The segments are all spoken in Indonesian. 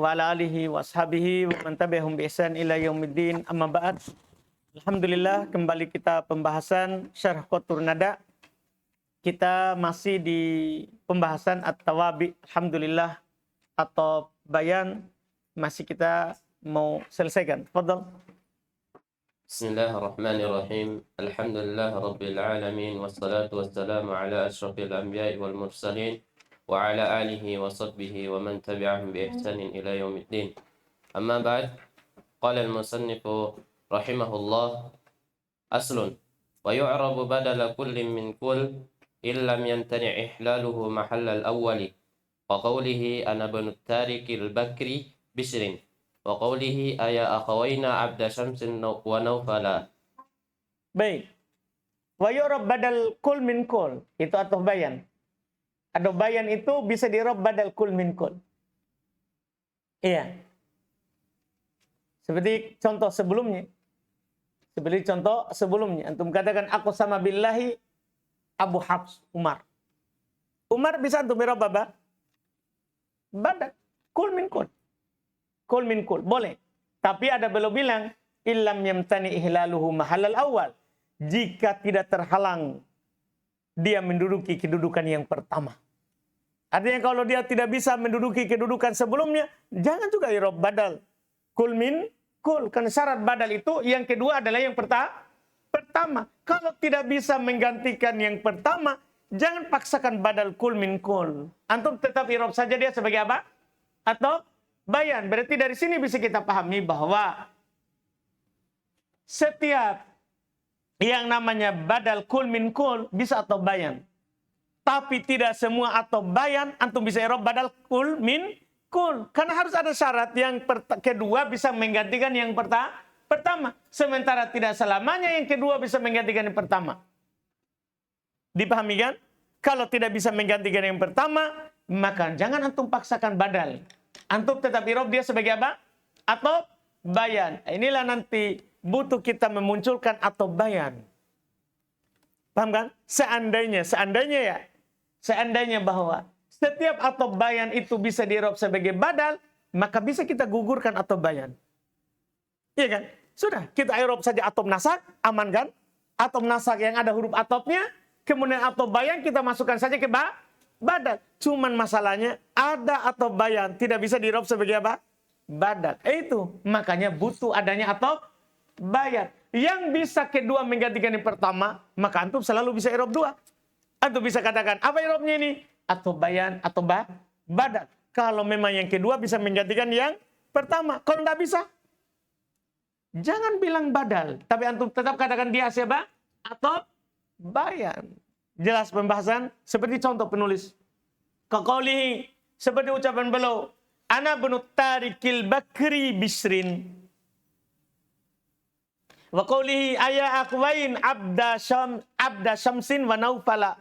wa ala alihi wa ashabihi wa man tabi'ahum bi ihsan ila yaumiddin. Amma ba'd. Alhamdulillah, kembali kita pembahasan Syarh Qatur Nada. Kita masih di pembahasan At-Tawabi. Alhamdulillah, atau bayan masih kita mau selesaikan. Fadhal. Bismillahirrahmanirrahim. Alhamdulillah rabbil alamin wassalatu wassalamu ala asyrafil anbiya'i wal mursalin wa ala alihi wa sahbihi wa man tabi'ahum bi ihsanin ila yaumiddin. Amma ba'd. Qala al-musannifu rahimahullah aslun wa yu'rabu badala kullin min kull illam yamtani' ihlaluhu mahalla al-awwali wa qawlihi ana banu tarikil bakri bisrin wa qawlihi aya akhawayna abda syamsin wa nawfala. Baik. Wa yu'rab badal kul min kul. Itu atau bayan. Atau bayan itu bisa di'rab badal kul min kul. Iya. Seperti contoh sebelumnya. Antum katakan aku sama billahi Abu Hafs Umar. Umar bisa antum i'rab apa? Badal kul min kul. Kul min kul. Boleh. Tapi ada belum bilang illam yamtani ihlaluhu mahallal awal. Jika tidak terhalang dia menduduki kedudukan yang pertama. Artinya kalau dia tidak bisa menduduki kedudukan sebelumnya, jangan juga i'rab badal kul min kul. Karena syarat badal itu yang kedua adalah yang pertama. Kalau tidak bisa menggantikan yang pertama, jangan paksakan badal kul min kul. Antum tetap i'rab saja dia sebagai apa? Atau bayan. Berarti dari sini bisa kita pahami bahwa setiap yang namanya badal kul min kul bisa atau bayan. Tapi tidak semua atau bayan antum bisa i'rab badal kul min kul. Karena harus ada syarat yang kedua bisa menggantikan yang pertama. Sementara tidak selamanya yang kedua bisa menggantikan yang pertama. Dipahami kan? Kalau tidak bisa menggantikan yang pertama, maka jangan antum paksakan badal. Antum tetap i'rab dia sebagai apa? Atau bayan. Inilah nanti butuh kita memunculkan atau bayan. Paham kan? Seandainya bahwa setiap atau bayan itu bisa di'rab sebagai badal, maka bisa kita gugurkan atau bayan. Iya kan? Sudah, kita i'rab saja atop nasak, aman kan? Atop nasak yang ada huruf atopnya, kemudian atop bayan kita masukkan saja ke badal. Cuman masalahnya ada atau bayan tidak bisa di'rab sebagai apa? Badal. Itu makanya butuh adanya atau bayan. Yang bisa kedua menggantikan yang pertama, maka antum selalu bisa i'rab dua. Antum bisa katakan apa i'rabnya ini? Atau bayan atau badal. Kalau memang yang kedua bisa menggantikan yang pertama. Kalau tidak bisa, jangan bilang badal, tapi antum tetap katakan dia siapa? Atau bayan. Jelas pembahasan seperti contoh penulis. Kaqaulihi, seperti ucapan beliau, ana banu tarikil bakri bisrin. Wa qaulihi aya aqwain abda syamsin wa naufala.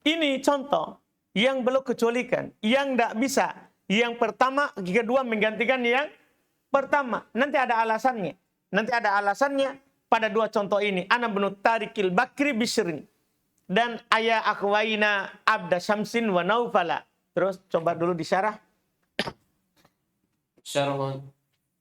Ini contoh yang belum kecualikan, yang tidak bisa. Yang pertama, kedua menggantikan yang pertama. Nanti ada alasannya pada dua contoh ini. Ana banu tarikil bakri bisrin. Dan aya akhwaina abda syamsin wa naufala. Terus coba dulu disyarah. Syarhun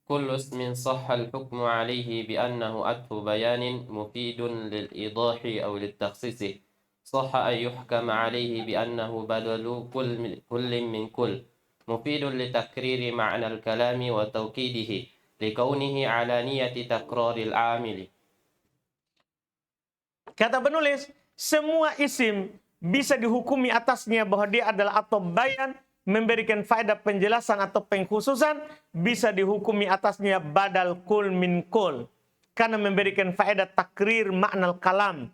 kullu ismin sahha al-hukmu alayhi bi annahu atfu bayanin mufidun lil idahi aw lit takhsisi. Sahha an yuhkama alayhi bi annahu badalu kullin min kull mufidun li takriri ma'na al-kalami wa tawkidihi li kaunihi ala niyati takraril amili. Kata penulis, semua isim bisa dihukumi atasnya bahwa dia adalah atau bayan, memberikan faedah penjelasan atau pengkhususan, bisa dihukumi atasnya badal kul min kul. Karena memberikan faedah takrir makna kalam,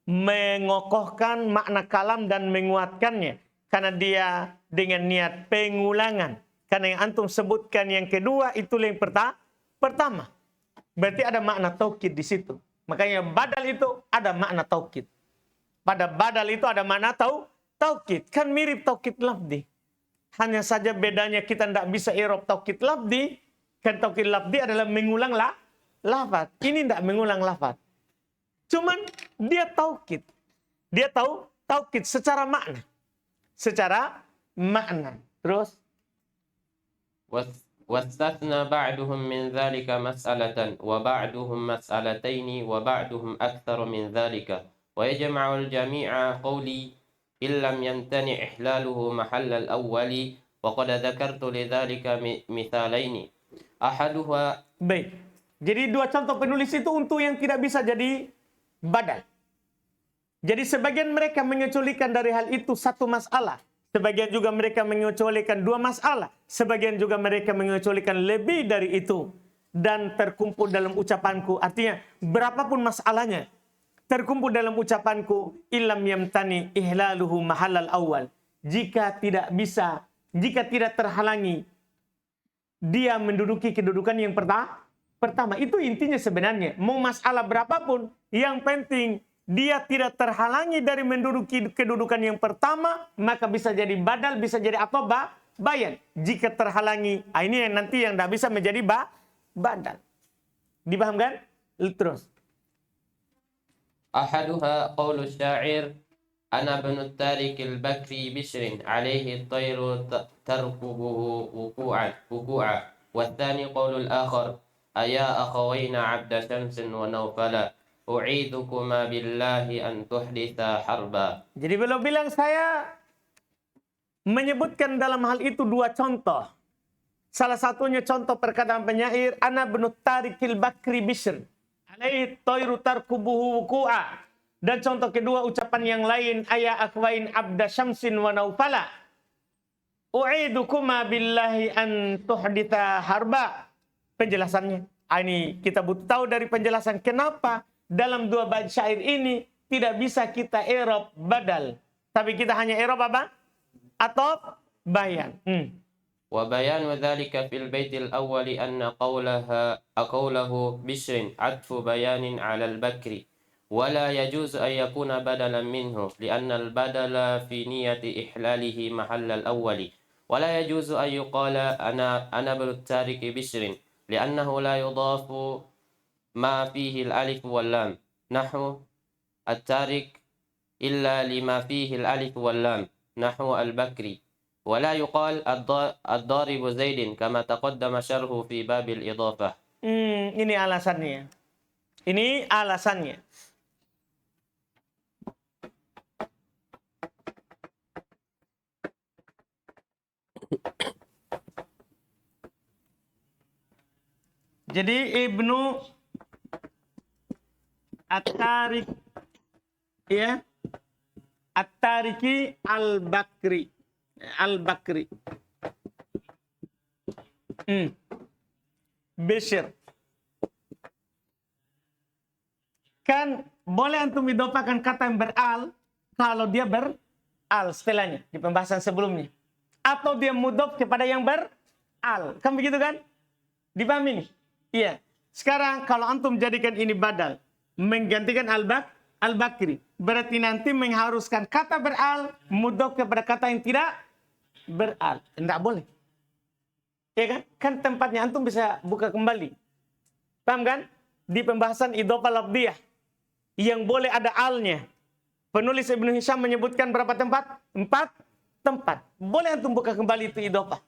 mengokohkan makna kalam dan menguatkannya. Karena dia dengan niat pengulangan. Karena yang antum sebutkan yang kedua itu yang pertama. Berarti ada makna taukid di situ. Makanya badal itu ada makna taukid. Pada badal itu ada makna taukid. Kan mirip taukid lafzi. Hanya saja bedanya kita tidak bisa i'rab taukid lafzi. Kan taukid lafzi adalah mengulang lafaz. Ini tidak mengulang lafaz. Cuman dia taukid. Dia taukid secara makna. Terus واستثنى بعضهم من ذلك مسألة وبعضهم مسألتين وبعضهم أكثر من ذلك ويجمع الجميع قولي إن لم يمتنع إحلاله محل الأول وقد ذكرت لذلك مثالين أحدها. Baik. Jadi dua contoh penulis itu untuk yang tidak bisa jadi badal. Jadi sebagian mereka mengecualikan dari hal itu satu masalah. Sebagian juga mereka mengecualikan dua masalah. Sebagian juga mereka mengecualikan lebih dari itu. Dan terkumpul dalam ucapanku. Artinya berapapun masalahnya. Terkumpul dalam ucapanku. Ilam yamtani ihlaluhu mahallal awal. Jika tidak bisa, jika tidak terhalangi, dia menduduki kedudukan yang pertama. Itu intinya sebenarnya. Mau masalah berapapun, yang penting dia tidak terhalangi dari menduduki kedudukan yang pertama, maka bisa jadi badal, bisa jadi atau bayan. Jika terhalangi, ini yang nanti yang tidak bisa menjadi badal. Dipahamkan? Terus. أحدها قول الشاعر أنا ابن التارك البكري بشر عليه الطير تركبه وقوعا والثاني قول الآخر أيا أخوين عبد شمس ونوفلا أعيذكما بالله أن تحدثا حربا. Jadi beliau bilang saya menyebutkan dalam hal itu dua contoh. Salah satunya contoh perkataan penyair ana ibnu tarikil bakri bishr alaihi tayru tarkubuhu wuku'a. Dan contoh kedua ucapan yang lain aya akhwain abda syamsin wa naufala u'idukuma billahi an tuhditha harba. Penjelasannya ini kita butuh tahu dari penjelasan kenapa dalam dua bait syair ini tidak bisa kita i'rab badal, tapi kita hanya i'rab apa? Atau bayan. وبيان ذلك في البيت الأول أن قوله بشر عطف بيان على البكر ولا يجوز أن يكون بدلا منه لأن البدل في نية إحلاله محل الأول ولا يجوز أن يقال أنا ابن التارك بشر لأنه لا يضاف ما فيه الألف واللام نحو التارك إلا لما فيه الألف واللام نحو البكري ولا يقال الضارب زيد كما تقدم شرحه في باب الإضافة. Ini alasannya. Ini alasannya. Jadi Ibnu At-Tarik ya, At-Tariki Al-Bakri. Bishr. Kan boleh antum idopakan kata yang beral kalau dia beral setelahnya di pembahasan sebelumnya. Atau dia mudhof kepada yang beral. Kan begitu kan? Dipahami nih? Iya. Sekarang kalau antum jadikan ini badal, menggantikan al-bakri, berarti nanti mengharuskan kata beral mudhof kepada kata yang tidak beral. Tidak boleh. Ya kan? Kan tempatnya antum bisa buka kembali. Paham kan? Di pembahasan idhofah lafdhiyah yang boleh ada alnya. Penulis Ibnu Hisham menyebutkan berapa tempat? 4 tempat. Boleh antum buka kembali itu idhofah.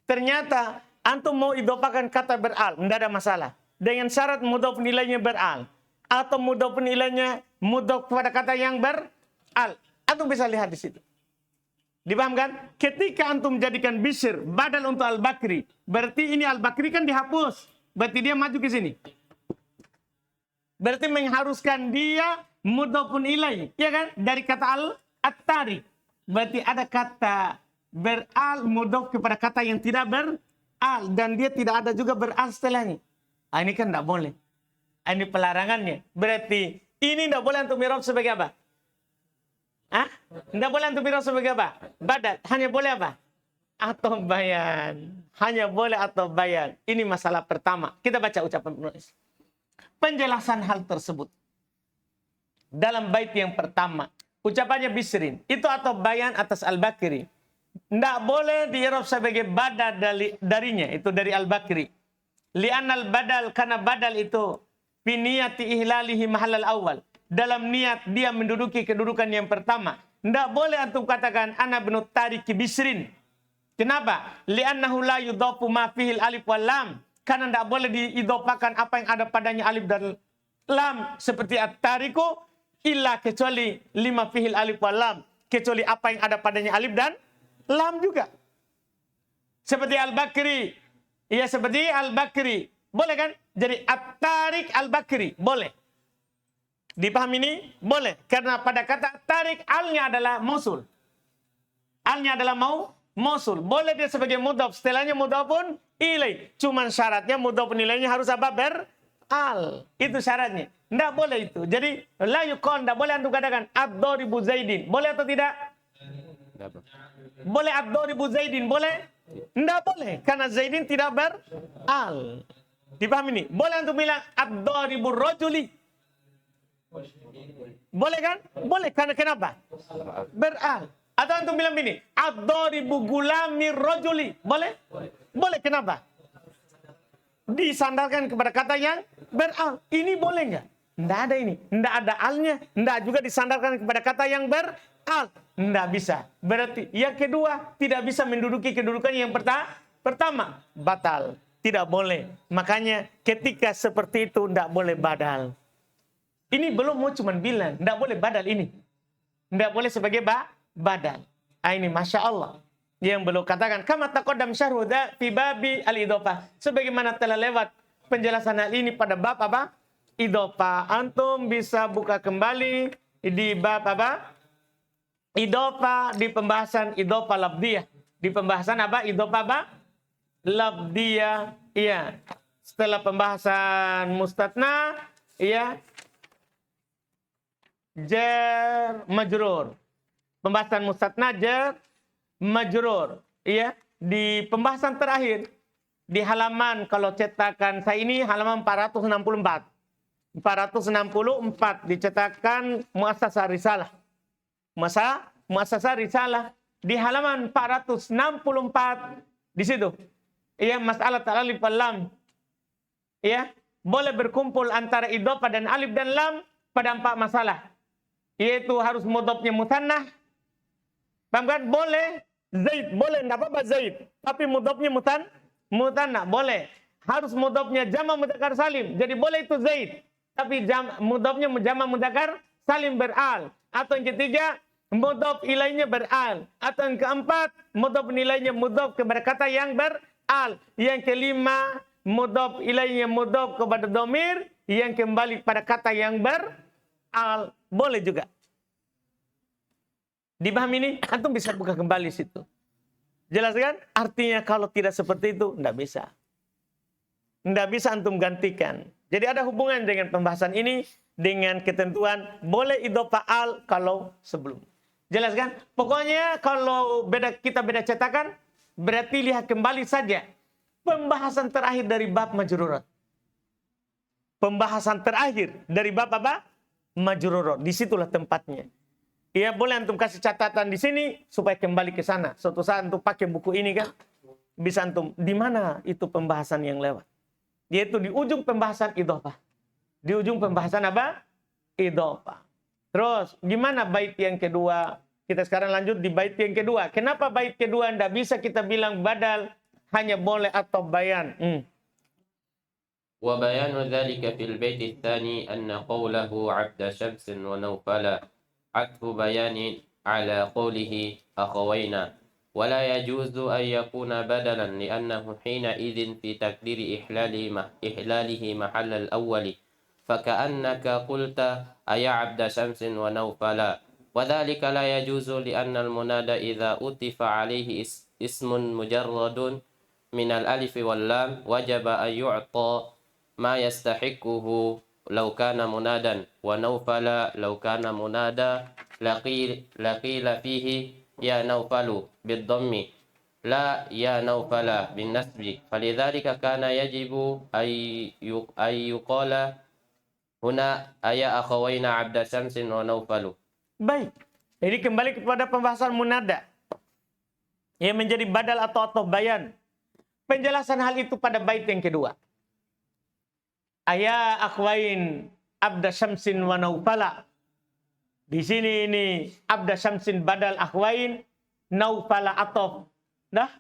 Ternyata antum mau idhofakan kata beral, tidak ada masalah. Dengan syarat mudhof nilainya beral. Atau mudhof nilainya mudhof kepada kata yang beral. Antum bisa lihat di situ. Dipahamkan? Ketika antum jadikan bishr badal untuk al-bakri, berarti ini al-bakri kan dihapus. Berarti dia maju ke sini. Berarti mengharuskan dia mudhofun ilaih, ya kan? Dari kata at-tarik. Berarti ada kata beral mudhof kepada kata yang tidak beral dan dia tidak ada juga beral setelahnya. Ini kan tidak boleh. Ini pelarangannya. Berarti ini tidak boleh untuk i'rab sebagai apa? Tidak boleh untuk i'rab sebagai apa? Badal. Hanya boleh apa? Atau bayan. Hanya boleh atau bayan. Ini masalah pertama. Kita baca ucapan penulis. Penjelasan hal tersebut. Dalam bait yang pertama. Ucapannya Bishrin. Itu atau bayan atas Al-Bakri. Tidak boleh di-i'rab sebagai badal darinya. Itu dari Al-Bakri. Li'annal badal. Karena badal itu. Biniyati ihlalihi mahallal awal. Dalam niat dia menduduki kedudukan yang pertama. Tidak boleh antum katakan ana ibnu tariki Bishrin. Kenapa? Li'annahu la yudhafu ma fihil alif wal lam. Karena tidak boleh diidhofakan apa yang ada padanya alif dan lam. Seperti at-tariku, illa kecuali lima fihil alif wal lam. Kecuali apa yang ada padanya alif dan lam juga. Seperti al-Bakri. Ya, seperti al-Bakri. Boleh kan? Jadi at-tarik al-Bakri. Boleh. Dipahami ini? Boleh. Karena pada kata tarik, al-nya adalah mausul. Al-nya adalah mausul. Boleh dia sebagai mudhaf. Setelahnya mudhafun ilai. Cuman syaratnya mudhafun ilainya harus apa? Al. Itu syaratnya. Tidak boleh itu. Jadi, la yukon. Tidak boleh antum katakan ad-doribu Zaidin. Boleh atau tidak? Boleh ad-doribu Zaidin. Boleh? Tidak boleh. Karena Zaidin tidak al. Dipahami ini? Boleh antum bilang ad-doribu rojuli. Boleh kan? Boleh. Karena kenapa? Al. Atau antum bilang begini, ad-doribu gulami rojuli. Boleh? Boleh. Kenapa? Disandarkan kepada kata yang al. Ini boleh nggak? Tidak ada ini. Tidak ada alnya. Tidak juga disandarkan kepada kata yang al. Tidak bisa. Berarti yang kedua tidak bisa menduduki kedudukan yang pertama. Batal. Tidak boleh. Makanya ketika seperti itu tidak boleh badal. Ini belum mau cuman bilang. Tidak boleh badal ini. Tidak boleh sebagai badal. Ini Masya Allah. Yang belum katakan. Kama taqaddam syarhu fi babi al-idhofah. Sebagaimana telah lewat penjelasan hal ini pada bab apa? Idhofah. Antum bisa buka kembali di bab apa? Idhofah di pembahasan idhofah labdiyah. Di pembahasan apa? Idhofah apa? Labdiyah. Iya. Setelah pembahasan mustatna, iya. Jar majrur. Pembahasan mustatna jar majrur. Iya. Di pembahasan terakhir. Di halaman, kalau cetakan saya ini halaman 464. 464 dicetakan Muassasah Risalah. Muassasah Risalah di halaman 464 di situ. Iya, masalah alif wal lam. Iya, boleh berkumpul antara idhofah dan alif dan lam pada 4 masalah. Yaitu harus mudhofnya mutsanna. Paham kan? Boleh Zaid, boleh enggak apa-apa Zaid, tapi mudhofnya mutsanna boleh. Harus mudhofnya jama' mudzakkar salim. Jadi boleh itu Zaid, tapi mudhofnya jama' mudzakkar salim beral. Atau yang ketiga, mudhof ilainya beral. Atau yang keempat, mudhof nilainya mudhof kepada kata yang beral. Yang kelima, mudhof ilainya mudhof kepada domir yang kembali pada kata yang beral. Boleh juga. Dipahami ini? Antum bisa buka kembali situ. Jelas kan? Artinya kalau tidak seperti itu, tidak bisa. Tidak bisa antum gantikan. Jadi ada hubungan dengan pembahasan ini dengan ketentuan boleh idhofah al kalau sebelum. Jelas kan? Pokoknya kalau kita beda cetakan, berarti lihat kembali saja pembahasan terakhir dari bab majrurat. Pembahasan terakhir dari bab apa? Majrurat. Disitulah tempatnya. Ya boleh antum kasih catatan di sini supaya kembali ke sana. Suatu saat antum pakai buku ini kan, bisa antum di mana itu pembahasan yang lewat. Yaitu di ujung pembahasan idhofah. Di ujung pembahasan apa? Idhofah. Terus, gimana bait yang kedua? Kita sekarang lanjut di bait yang kedua. Kenapa bait kedua tidak bisa kita bilang badal, hanya boleh atau bayan? Wa bayanu dzalika fil bait tsani anna qawlahu 'abda syamsin wa nawfala 'atfu bayanin 'ala qawlihi akhawayna. ولا يجوز أن يكون بدلا لأنه حينئذ في تقدير إحلاله محل الأول فكأنك قلت أيا عبد شمس ونوفلا وذلك لا يجوز لأن المنادى إذا أُطِفَ عليه اسم مجرد من الألف واللام وجب أن يعطى ما يستحقه لو كان منادا ونوفلا لو كان منادى لقيل فيه يا نوفل بالضم لا يا نوفل بالنسب فلذلك كان يجب أن يقال هنا أيا أخوين عبد شمس ونوفل. Baik, jadi kembali kepada pembahasan munada yang menjadi badal atau bayan. Penjelasan hal itu pada bait yang kedua. Ayya akhwain abda syamsin wa naufala. Di sini ini abda syamsin badal akhwain, naufala atof. Nah,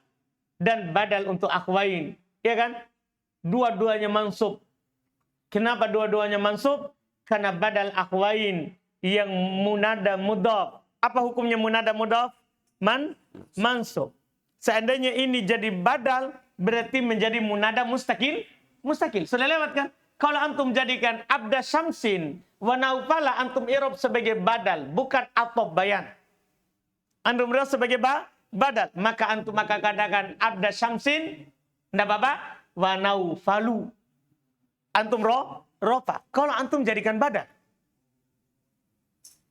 dan badal untuk akhwain. Ya kan? Dua-duanya mansub. Kenapa dua-duanya mansub? Karena badal akhwain yang munada mudhaf. Apa hukumnya munada mudhaf? Mansub. Seandainya ini jadi badal, berarti menjadi munada mustakil. Mustakil. Sudah lewat kan? Kalau antum jadikan abda syamsin wa naufala, antum irob sebagai badal, bukan atob bayan. Antum irob sebagai badal, maka antum katakan abda syamsin, ndak apa? Wa naufalu. Antum rofa. Kalau antum jadikan badal.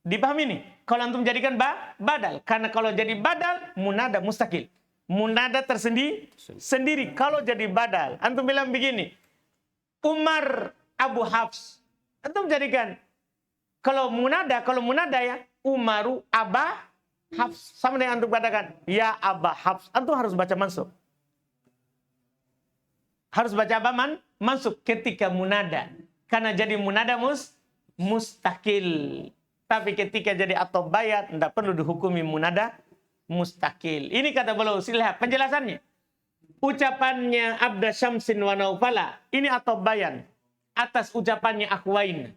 Dipahami nih? Kalau antum jadikan badal. Karena kalau jadi badal, munada mustakil. Munada sendiri. Kalau jadi badal, antum bilang begini, Umar Abu Hafs. Antum jadikan. Kalau munada ya, Umaru Aba Hafs. Sama dengan antum katakan, ya Aba Hafs. Antum harus baca mansub. Harus baca apa mansub ketika munada. Karena jadi munada mustakil. Tapi ketika jadi atau bayat, tidak perlu dihukumi munada mustakil. Ini kata beliau, lihat penjelasannya. Ucapannya abda syamsin wa naufala, ini atau bayan atas ucapannya akhwain.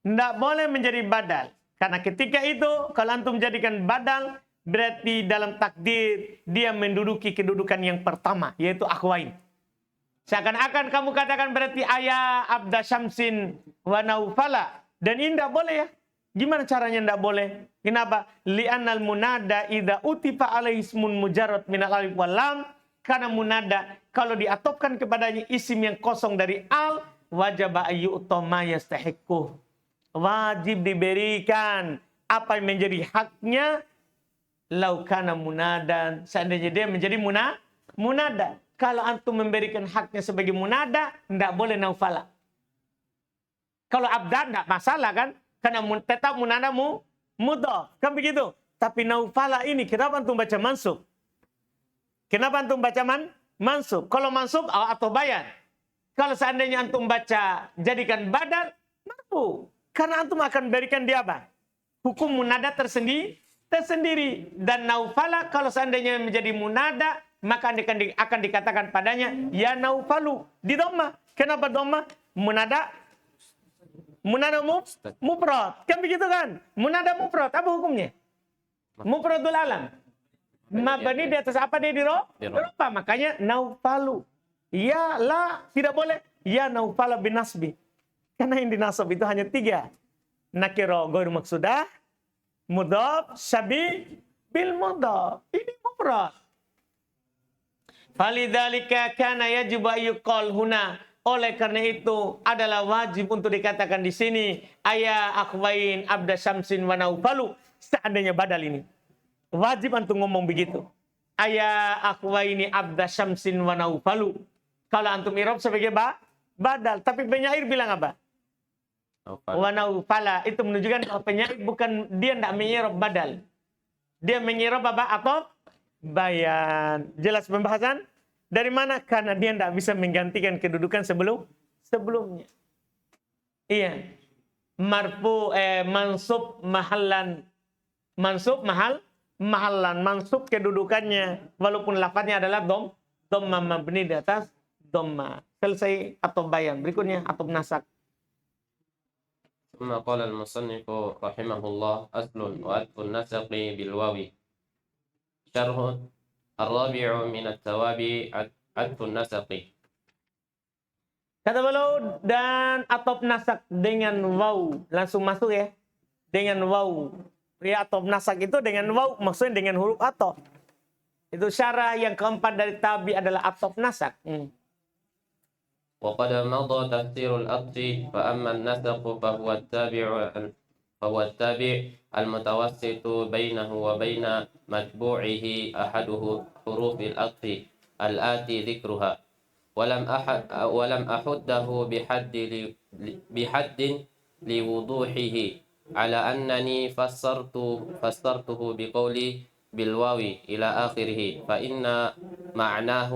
Tidak boleh menjadi badal. Karena ketika itu, kalau antum jadikan badal, berarti dalam takdir dia menduduki kedudukan yang pertama, yaitu akhwain. Seakan-akan kamu katakan berarti ayah abda syamsin wa naufala. Dan ini tidak boleh ya. Gimana caranya tidak boleh? Kenapa? Li'annal munada idza utifa alaihi ismun mujarrad minal alif wal lam. Karena munada kalau diatopkan kepadanya isim yang kosong dari al, wajib ayyutama yastahiqquh. Wajib diberikan apa yang menjadi haknya laukana munadan. Seandainya dia menjadi munada. Kalau antum memberikan haknya sebagai munada, tidak boleh naufala. Kalau abda tidak masalah kan? Karena tetap munada mudhaf. Kan begitu? Tapi naufala ini kenapa antum baca mansub? Kenapa antum baca mansub? Kalau mansub atau bayan. Kalau seandainya antum baca jadikan badal, marfu. Karena antum akan berikan dia apa? Hukum munada tersendiri. Dan naufala kalau seandainya menjadi munada, maka akan dikatakan padanya ya naufalu di dhamma. Kenapa dhamma? Munada mufrad. Kan begitu kan? Munada mufrad apa hukumnya? Mufradul alam. Mabani di atas apa dia diropa? Makanya naufalu. Ya la tidak boleh. Ya naufala bin nasbi. Karena yang dinasab itu hanya 3. Nakiro ghairu maksudah, mudhaf, syabi bil mudhaf. Ini mufrad. Falidzalika kana yajibu ayyuqal huna. Oleh karena itu adalah wajib untuk dikatakan di sini ayah akhwain abda syamsin wa naufalu. Seandainya badal ini. Wajib antum ngomong begitu. Ayah akhwaini abda syamsin wa naufalu. Kalau antum irob sebagai badal. Tapi penyair bilang apa? Wa naufala. Itu menunjukkan bahwa penyair bukan, dia tidak menyirob badal. Dia menyirob apa? Atau bayan. Jelas pembahasan? Dari mana? Karena dia tidak bisa menggantikan kedudukan sebelumnya. Iya. Marfu mansub mahallan. Mansub mahallan. Mansub kedudukannya. Walaupun lafadznya adalah dhamma mabni di atas dhamma. Selesai atau bayan. Berikutnya atau nasak. ثم قال المصنف رحمه الله أصل وألف النسق بالواو شرح الرابع من الثواب عطف النسق. Kata beliau, dan atop nasak dengan waw. Langsung masuk ya. Dengan waw. Ya, atop nasak itu dengan waw. Maksudnya dengan huruf atop. Itu syarah yang keempat dari tabi adalah atop nasak. وقد مضى تفسير الأصل فأما النسق فهو التابع المتوسط بينه وبين متبوعه أحده حروف الأصل الآتي ذكرها ولم أحده بحد لوضوحه على أنني فسرته بقولي بالواو إلى آخره فإن معناه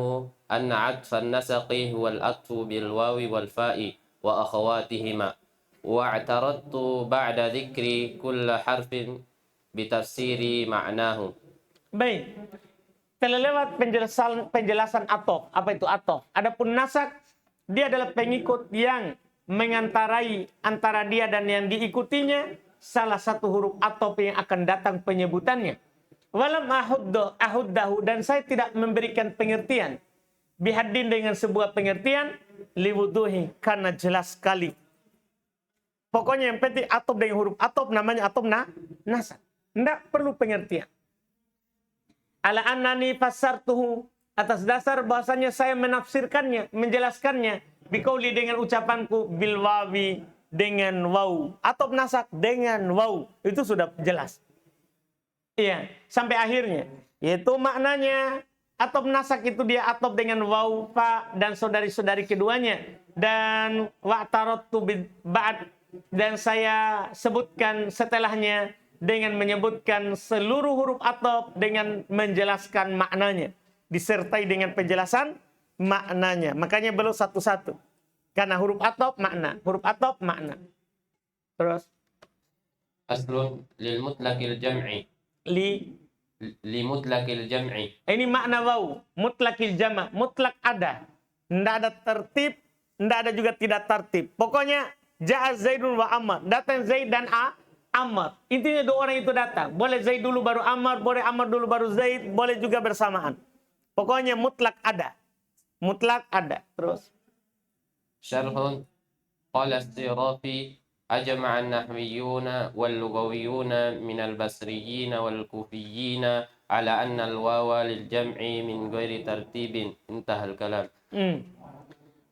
أن عطف النسق هو العطف بالواو والفاء وأخواتهما واعترضت بعد ذكر كل حرف بتفسير معناه. Baik. telah lewat penjelasan atof. Apa itu atof? Adapun nasak, dia adalah pengikut yang mengantarai antara dia dan yang diikutinya salah satu huruf atof yang akan datang penyebutannya. Walam ahuddahu, dan saya tidak memberikan pengertian bihadin dengan sebuah pengertian liwuduhi, karena jelas sekali. Pokoknya yang penting atof dengan huruf atof namanya atof nasak. Tidak perlu pengertian. Ala annani fassartuhu, atas dasar bahasanya saya menafsirkannya, menjelaskannya biqauli dengan ucapanku bil wawi, dengan waw. Atof nasak dengan waw. Itu sudah jelas. Iya, sampai akhirnya. Yaitu maknanya atof nasak itu dia atof dengan waw, fa dan saudari-saudari keduanya. Dan wa'taratu ba'd, dan saya sebutkan setelahnya dengan menyebutkan seluruh huruf atof dengan menjelaskan maknanya. Disertai dengan penjelasan maknanya. Makanya belum satu-satu. Karena huruf atof makna. Huruf atof makna. Terus. Aslun lil mutlaqil jam'i. Li mutlaqil jam'i. Ini makna waw. Mutlaqil jama'. Mutlak ada. Tidak ada tertib. Tidak ada juga tidak tertib. Pokoknya ja'a Zaidun wa Ammar. Datang Zaid dan Ammar. Intinya dua orang itu datang. Boleh Zaid dulu baru Ammar. Boleh Ammar dulu baru Zaid. Boleh juga bersamaan. Pokoknya mutlak ada. Mutlak ada. Terus. Syarhun qala as-Sirafi ajma'a an-nahwiyyuna wal-lughawiyuna min al-basriyyin wal-kufiyyin ala anna al-wawa lil jam'i min ghairi tartibin. Intahal kalam.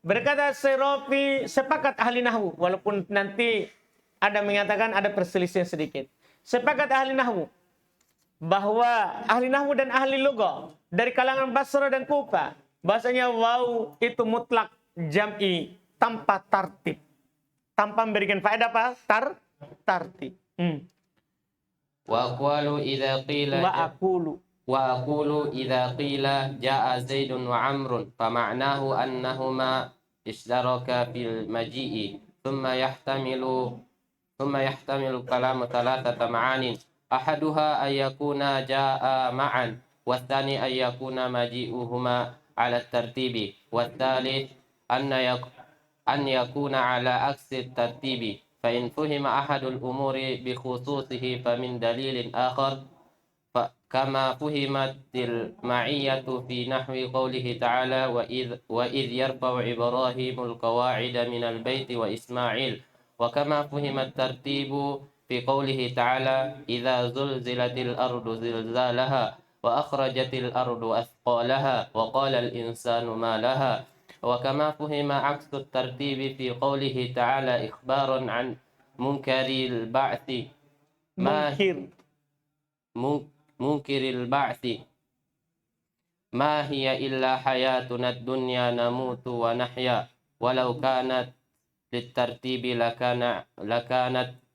Berkata Sirafi, sepakat ahli nahwu, walaupun nanti ada mengatakan ada perselisihan sedikit. Sepakat ahli nahwu bahwa ahli nahwu dan ahli lugha dari kalangan Basra dan Kufa bahasanya waw itu mutlak jam'i tanpa tartib. Tanpa memberikan faedah apa? Tartib. Wa aqulu idza qila وأقول إذا قيل جاء زيد وعمر فمعناه أنهما اشتركا في المجيء ثم يحتمل الكلام ثلاثة معان أحدها أن يكون جاء معا والثاني أن يكون مجيئهما على الترتيب والثالث أن يكون على عكس الترتيب فإن فهم أحد الأمور بخصوصه فمن دليل آخر كما فهمت المعية في نحو قوله تعالى وإذ يرفع إبراهيم القواعد من البيت وإسماعيل وكما فهم الترتيب في قوله تعالى إذا زلزلت الأرض زلزالها وأخرجت الأرض أثقالها وقال الإنسان ما لها وكما فهم عكس الترتيب في قوله تعالى إخبارا عن منكر البعث منكر البعث ما هي إلا حياتنا الدنيا نموت ونحيا ولو كانت للترتيب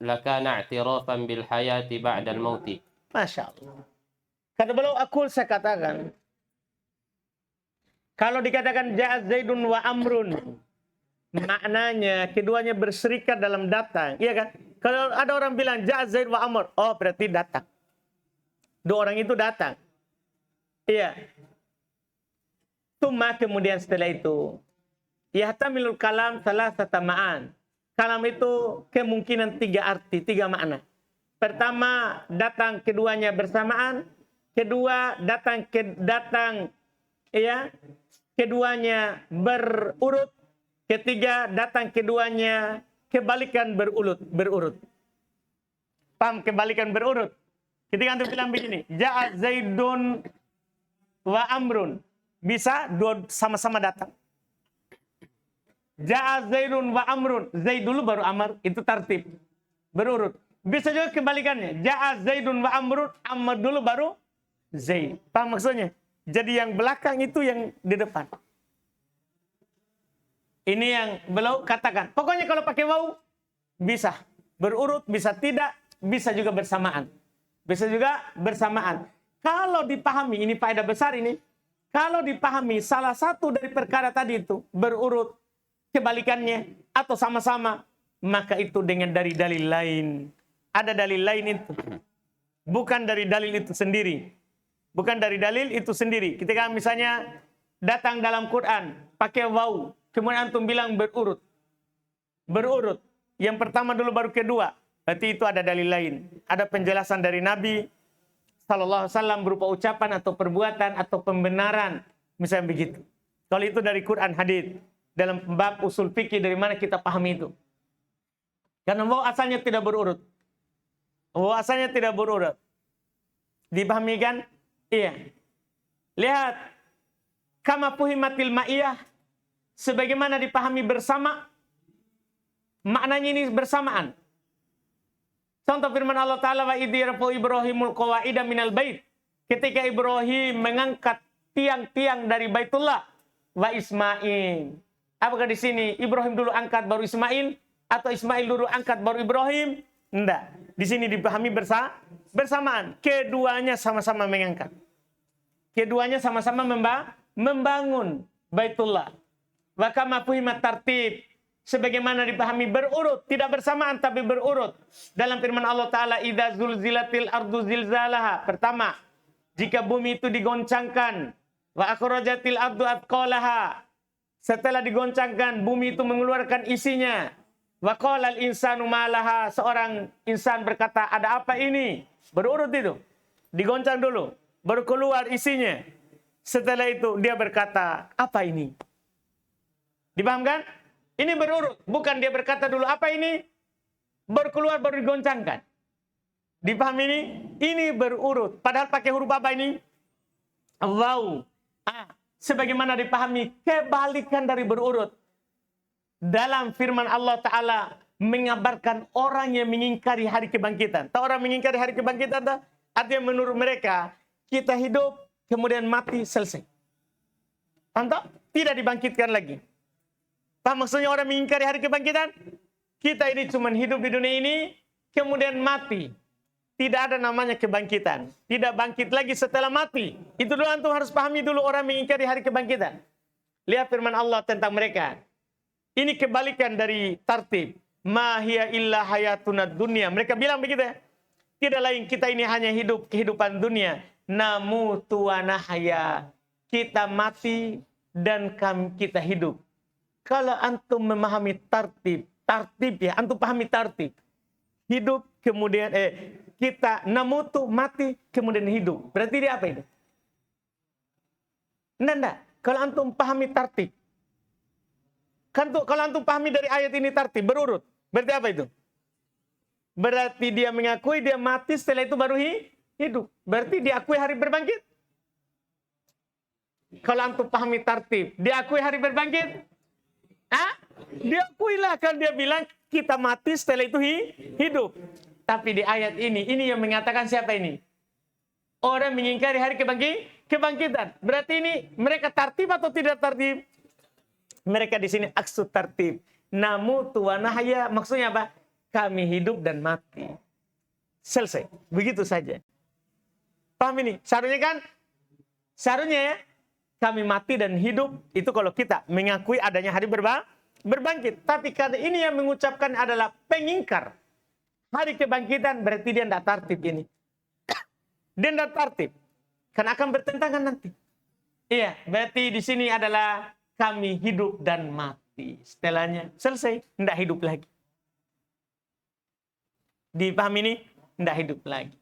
لكان اعترافا بالحياة بعد الموت. Masya Allah. Kata beliau, saya katakan, kalau dikatakan ja'a Zaidun wa Amrun, maknanya keduanya berserikat dalam datang, iya kan? Kalau ada orang bilang ja'a Zaid wa Amr, oh berarti datang. Dua orang itu datang. Iya. Tumma kemudian setelah itu. Yahtamilul kalam salasata ma'an. Kalam itu kemungkinan tiga arti, tiga makna. Pertama, datang keduanya bersamaan. Kedua, datang keduanya berurut. Ketiga, datang keduanya kebalikan berurut. Paham kebalikan berurut? Ketika antum bilang begini, ja'a Zaidun wa Amrun, bisa dua sama-sama datang. Ja'a Zaidun wa Amrun, Zaid dulu baru Amr, itu tertib, berurut. Bisa juga kebalikannya, ja'a Zaidun wa Amrun, Amr dulu baru Zaid. Paham maksudnya? Jadi yang belakang itu yang di depan. Ini yang beliau katakan. Pokoknya kalau pakai waw, bisa berurut, bisa tidak, bisa juga bersamaan. Bisa juga bersamaan. Kalau dipahami, ini faedah besar ini. Kalau dipahami salah satu dari perkara tadi itu berurut, kebalikannya, atau sama-sama, maka itu dengan dari dalil lain. Ada dalil lain itu. Bukan dari dalil itu sendiri. Bukan dari dalil itu sendiri. Ketika misalnya datang dalam Quran pakai waw, kemudian antum bilang berurut. Berurut. Yang pertama dulu baru kedua. Berarti itu ada dalil lain. Ada penjelasan dari Nabi sallallahu alaihi wasallam berupa ucapan atau perbuatan atau pembenaran. Misalnya begitu. Kalau itu dari Quran hadits. Dalam bab usul fikih dari mana kita pahami itu. Karena waw asalnya tidak berurut. Waw asalnya tidak berurut. Dipahami kan? Iya. Lihat. Kama fuhimatil ma'iyah. Sebagaimana dipahami bersama. Maknanya ini bersamaan. Contoh firman Allah Ta'ala. Wa idhirafu Ibrahimul qawa'ida minal bait. Ketika Ibrahim mengangkat tiang-tiang dari Baitullah. Wa Ismail. Apakah di sini Ibrahim dulu angkat baru Ismail? Atau Ismail dulu angkat baru Ibrahim? Tidak. Di sini dipahami bersamaan. Keduanya sama-sama mengangkat. Keduanya sama-sama membangun Baitullah. Wa kama fuhimat tartib. Sebagaimana dipahami berurut. Tidak bersamaan tapi berurut. Dalam firman Allah Ta'ala. Idza zulzilatil ardu zilzalaha. Pertama. Jika bumi itu digoncangkan. Wa akhrajatil ardu atqalaha. Setelah digoncangkan. Bumi itu mengeluarkan isinya. Wa qalal insanu malaha. Seorang insan berkata. Ada apa ini? Berurut itu. Digoncang dulu. Baru keluar isinya. Setelah itu dia berkata, apa ini? Dipahamkan? Ini berurut. Bukan dia berkata dulu, apa ini? Baru keluar, baru digoncangkan. Dipahami ini? Ini berurut. Padahal pakai huruf apa ini? Waw. Sebagaimana dipahami, kebalikan dari berurut. Dalam firman Allah Ta'ala, mengabarkan orang yang mengingkari hari kebangkitan. Tahu orang mengingkari hari kebangkitan? Artinya menurut mereka, kita hidup, kemudian mati, selesai. Pantau? Tidak dibangkitkan lagi. Paham maksudnya orang mengingkari hari kebangkitan? Kita ini cuma hidup di dunia ini, kemudian mati. Tidak ada namanya kebangkitan. Tidak bangkit lagi setelah mati. Itu dulu antum harus pahami dulu orang mengingkari hari kebangkitan. Lihat firman Allah tentang mereka. Ini kebalikan dari tartib. Ma hiya illa hayatuna dunya. Mereka bilang begitu ya. Tidak lain kita ini hanya hidup kehidupan dunia. Namutu wa nahya. Kita mati dan kita hidup. Kalau antum memahami tartib ya, antum pahami tartib. Hidup kemudian kita namutu mati kemudian hidup. Berarti dia apa itu? Nanda, kalau antum pahami tartib. Kalau antum pahami dari ayat ini tartib berurut. Berarti apa itu? Berarti dia mengakui dia mati setelah itu baru hidup. Berarti diakui hari berbangkit. Kalau antum pahami tartib, diakui hari berbangkit? Diakuilah kan dia bilang kita mati setelah itu hidup. Tapi di ayat ini yang mengatakan siapa ini? Orang mengingkari hari kebangkitan. Berarti ini mereka tartib atau tidak tartib? Mereka di sini aksud tartib. Namutu wa nahya maksudnya apa? Kami hidup dan mati. Selesai. Begitu saja. Paham ini? Seharusnya ya, kami mati dan hidup itu kalau kita mengakui adanya hari berbangkit. Tapi karena ini yang mengucapkan adalah pengingkar hari kebangkitan, berarti dia tidak tertib ini. Dia tidak tertib. Karena akan bertentangan nanti. Iya, berarti di sini adalah kami hidup dan mati. Setelahnya selesai, tidak hidup lagi. Dipahami ini? Tidak hidup lagi.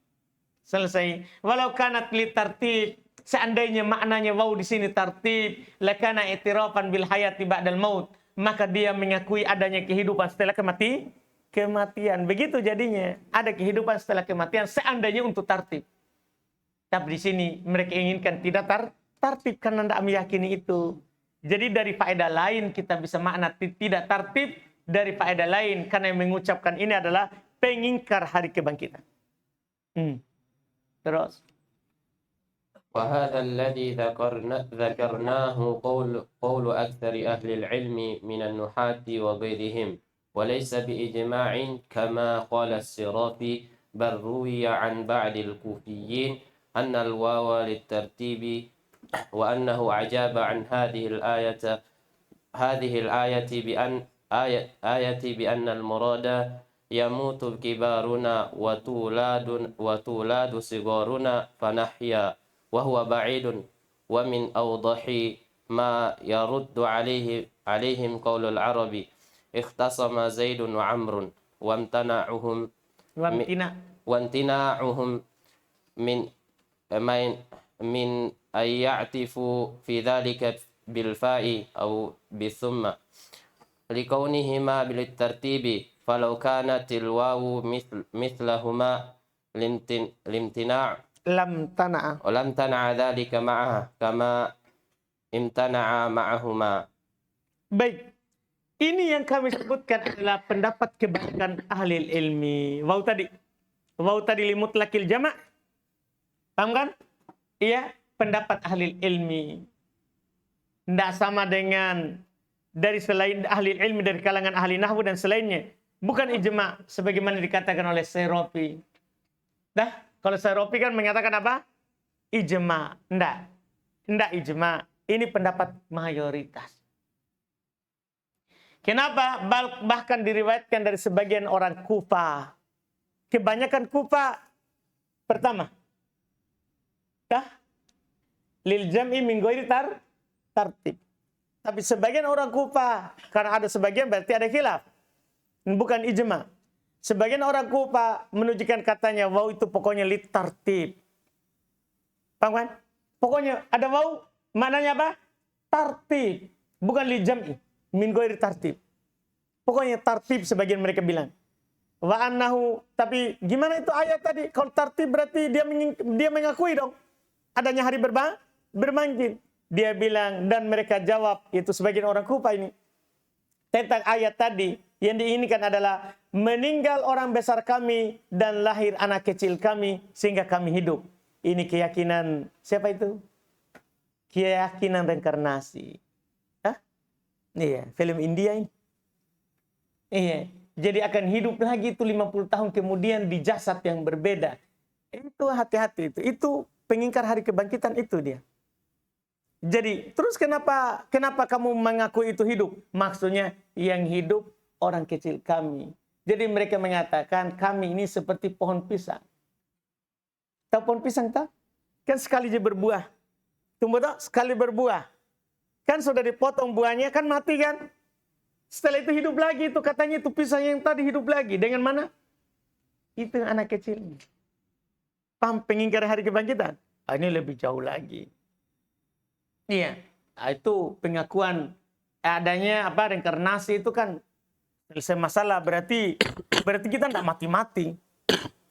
Selesai. Walau kanat li tartib, seandainya maknanya waw di sini tartib, lakana i'tirafan bil hayati ba'dal maut, maka dia mengakui adanya kehidupan setelah kematian. Begitu jadinya. Ada kehidupan setelah kematian seandainya untuk tartib. Tapi di sini mereka inginkan tidak tartib karena tidak meyakini itu. Jadi dari faedah lain kita bisa makna tidak tartib dari faedah lain karena yang mengucapkan ini adalah pengingkar hari kebangkitan. Terus. وهذا الذي ذكرناه قول أكثر أهل العلم من النحاة وغيرهم وليس بإجماع كما قال السرافي بل روي عن بعض الكوفيين أن الواو للترتيب وأنه أجاب عن هذه الآية بأن المراد يموت كبارنا وتولاد صغارنا فنحيا وهو بعيد. ومن أوضح ما يرد عليهم قول العرب اختصم زيد وعمر وامتنعهم وامتناعهم من من أن يعطفوا في ذلك بالفاء أو بالثم لكونهما بالترتيب فلو كانت الواو مثلهما لم تنع ذلك معها كما امتنع معهما. Baik, ini yang kami sebutkan adalah pendapat kebanyakan ahli ilmi. Wau tadi limutlakil jama'. Paham kan? Iya, pendapat ahli ilmi. Tidak sama dengan dari selain ahli ilmi dari kalangan ahli nahwu dan selainnya. Bukan ijma' sebagaimana dikatakan oleh Syairofi. Kalau Syairofi kan mengatakan apa? Ijma'. Tidak ijma'. Ini pendapat mayoritas. Kenapa? Bahkan diriwayatkan dari sebagian orang Kufah. Kebanyakan Kufah pertama. Lil jam'i min ghairi tartib. Tapi sebagian orang Kufah, karena ada sebagian berarti ada khilaf. Bukan ijma. Sebagian orang Kufah menunjukkan katanya waw itu pokoknya li tartib. Paham kan? Pokoknya ada waw, maknanya apa? Tartib. Bukan li jam'i. Min ghairi tartib. Pokoknya tartib sebagian mereka bilang. Wa annahu, tapi gimana itu ayat tadi? Kalau tartib berarti dia mengakui dong adanya hari berbangkit. Dia bilang dan mereka jawab, itu sebagian orang Kufah ini. Tentang ayat tadi yang diinginkan adalah meninggal orang besar kami dan lahir anak kecil kami sehingga kami hidup. Ini keyakinan siapa itu? Keyakinan reinkarnasi. Iya, film India ini. Iya, jadi akan hidup lagi itu 50 tahun kemudian di jasad yang berbeda. Itu hati-hati itu. Itu pengingkar hari kebangkitan itu dia. Jadi, terus kenapa kamu mengaku itu hidup? Maksudnya yang hidup orang kecil kami. Jadi mereka mengatakan kami ini seperti pohon pisang. Tahu pohon pisang tak? Kan sekali aja berbuah. Tumbuh tak? Sekali berbuah. Kan sudah dipotong buahnya, kan mati kan? Setelah itu hidup lagi, itu katanya itu pisang yang tadi hidup lagi. Dengan mana? Itu yang anak kecil. Paham pengingkar hari kebangkitan? Ini lebih jauh lagi. Iya, itu pengakuan adanya reinkarnasi itu kan selesai masalah. Berarti kita tidak mati-mati.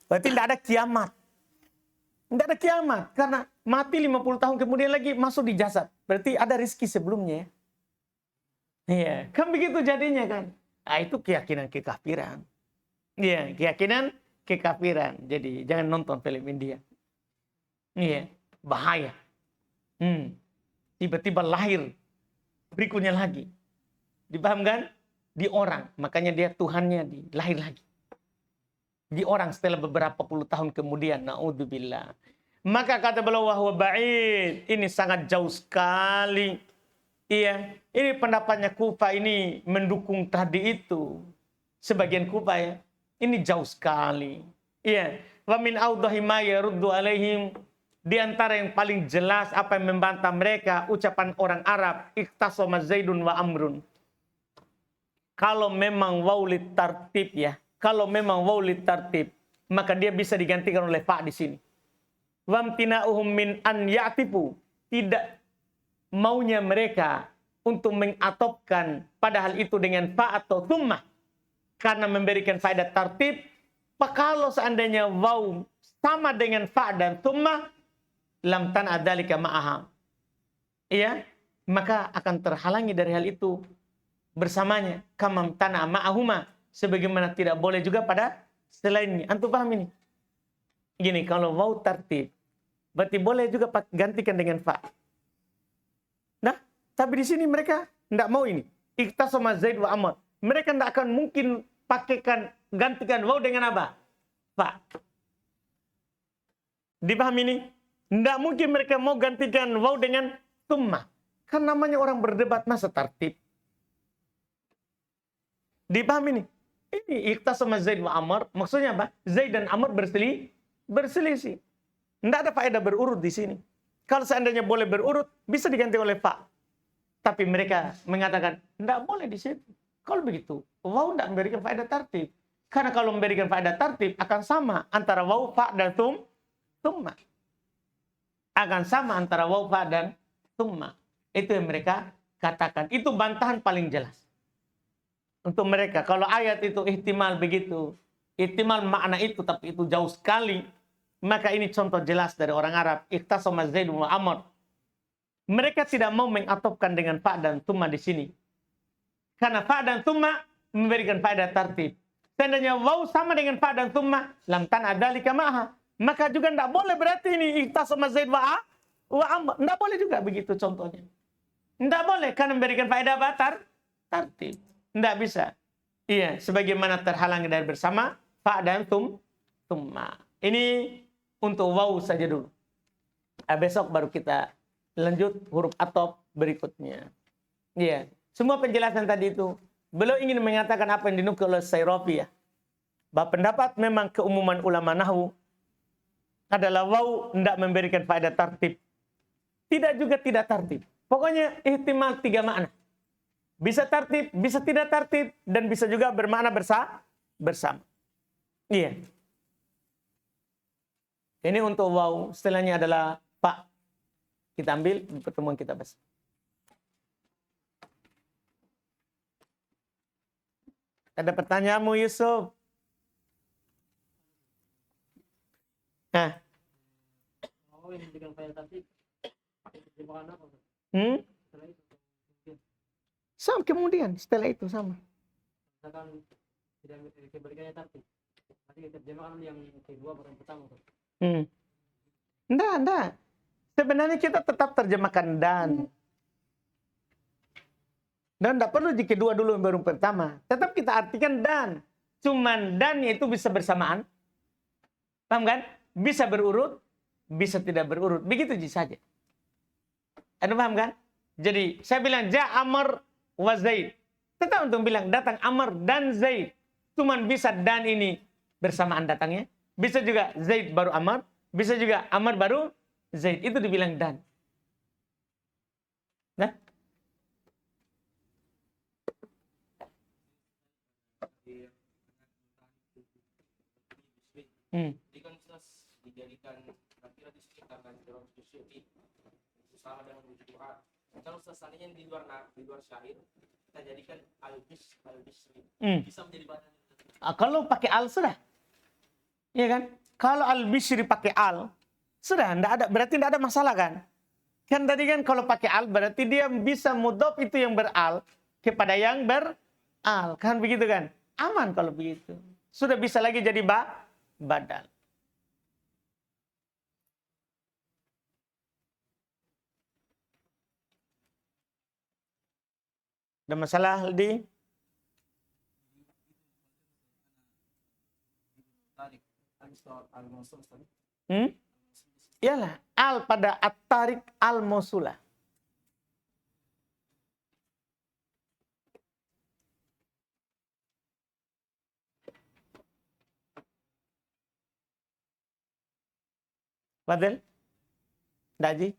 Berarti tidak ada kiamat. Tidak ada kiamat. Karena mati 50 tahun kemudian lagi masuk di jasad. Berarti ada rezeki sebelumnya. Iya, kan begitu jadinya kan. Itu keyakinan kekafiran. Iya, keyakinan kekafiran. Jadi jangan nonton film India. Iya, bahaya. Tiba-tiba lahir. Berikutnya lagi. Dipahamkan? Di orang. Makanya dia Tuhannya lahir lagi. Di orang setelah beberapa puluh tahun kemudian. Na'udzubillah. Maka kata beliau wahwa ba'id. Ini sangat jauh sekali. Iya. Ini pendapatnya Kufah ini mendukung tadi itu. Sebagian Kufah ya. Ini jauh sekali. Iya. Wa min awdahi ma yaruddu alaihim. Di antara yang paling jelas apa yang membantah mereka. Ucapan orang Arab. Ikhtasama Zaidun wa Amrun. Kalau memang waulit tartib ya. Kalau memang waulit tartib, maka dia bisa digantikan oleh fa di sini. Wamtina'uhum min an ya'tifu. Tidak maunya mereka untuk mengatopkan padahal itu dengan fa atau thummah. Karena memberikan faedah tartib. Kalau seandainya waw sama dengan fa dan thummah, lam tan'a dzalika ma'aha. Iya, maka akan terhalangi dari hal itu bersamanya. Kamam tan'a ma'ahuma. Sebagaimana tidak boleh juga pada selainnya. Antum paham ini? Gini, kalau waw tartib, berarti boleh juga gantikan dengan fa. Nah, tapi di sini mereka tidak mau ini. Ikhtasama Zaid wa Amr. Mereka tidak akan mungkin gantikan waw dengan apa? Fa. Dipahami ini? Tidak mungkin mereka mau gantikan waw dengan thummah. Kan namanya orang berdebat masa tartib. Dipahami ini? Ini ikhtasama Zaid wa Amr. Maksudnya apa? Zaid dan Amr berselisih. Tidak ada faedah berurut di sini. Kalau seandainya boleh berurut, bisa diganti oleh fa. Tapi mereka mengatakan, tidak boleh di situ. Kalau begitu, waw tidak memberikan faedah tartib. Karena kalau memberikan faedah tartib, akan sama antara waw, fa, dan tumma. Akan sama antara waw, fa, dan tumma. Itu yang mereka katakan. Itu bantahan paling jelas. Untuk mereka, kalau ayat itu ihtimal begitu, ihtimal makna itu, tapi itu jauh sekali, maka ini contoh jelas dari orang Arab. Ikhtasama Zaidun wa Amr. Mereka tidak mau mengatopkan dengan fa dan tumma di sini. Karena fa dan tumma memberikan faedah tartib. Seandainya waw sama dengan fa dan tumma, lam tan'a dzalika ma'ha. Maka juga tidak boleh berarti ini ikhtasama Zaid wa Amr. Tidak boleh juga begitu contohnya. Tidak boleh karena memberikan faedah tartib. Tidak bisa. Iya, sebagaimana terhalang dari bersama fa dan tumma. Ini untuk waw saja dulu. Besok baru kita lanjut huruf atop berikutnya. Iya, semua penjelasan tadi itu beliau ingin mengatakan apa yang dinukil oleh Sayrafi ya. Bahwa pendapat memang keumuman ulama nahwu adalah waw tidak memberikan faedah tartib. Tidak juga tidak tartib. Pokoknya ihtimal 3 makna. Bisa tartib, bisa tidak tartib, dan bisa juga bermakna bersama. Iya. Ini untuk waw, setelahnya adalah fa. Kita ambil di pertemuan kita besok. Ada pertanyaanmu Yusuf? Nah. Sama kemudian setelah itu sama. Enggak. Sebenarnya kita tetap terjemahkan dan. Dan tidak perlu di kedua dulu baru pertama. Tetap kita artikan dan. Cuman dan itu bisa bersamaan. Paham kan? Bisa berurut, bisa tidak berurut. Begitu saja. Anda paham kan? Jadi saya bilang ja Amr wa Zaid. Tetap untuk bilang datang Amr dan Zaid. Cuman bisa dan ini bersamaan datangnya. Bisa juga Zaid baru Amr. Bisa juga Amr baru Zaid. Itu dibilang dan. Nah? Dijadikan kira di sini karena sama dengan wujud Quran. Kalau seandainya di luar syair kita jadikan al-bisri. Bisa menjadi badan. Kalau pakai al sudah. Iya kan? Kalau al-bisri pakai al sudah berarti tidak ada masalah kan? Kan tadi kan kalau pakai al berarti dia bisa mudhof itu yang beral kepada yang beral. Kan begitu kan? Aman kalau begitu. Sudah bisa lagi jadi badal. Ada masalah di? Iyalah, al pada at-tarik al-mausulah. Fadil? Daji?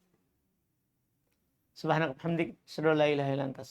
Subhanaka hamdik, asyhadu an la ilaha illa anta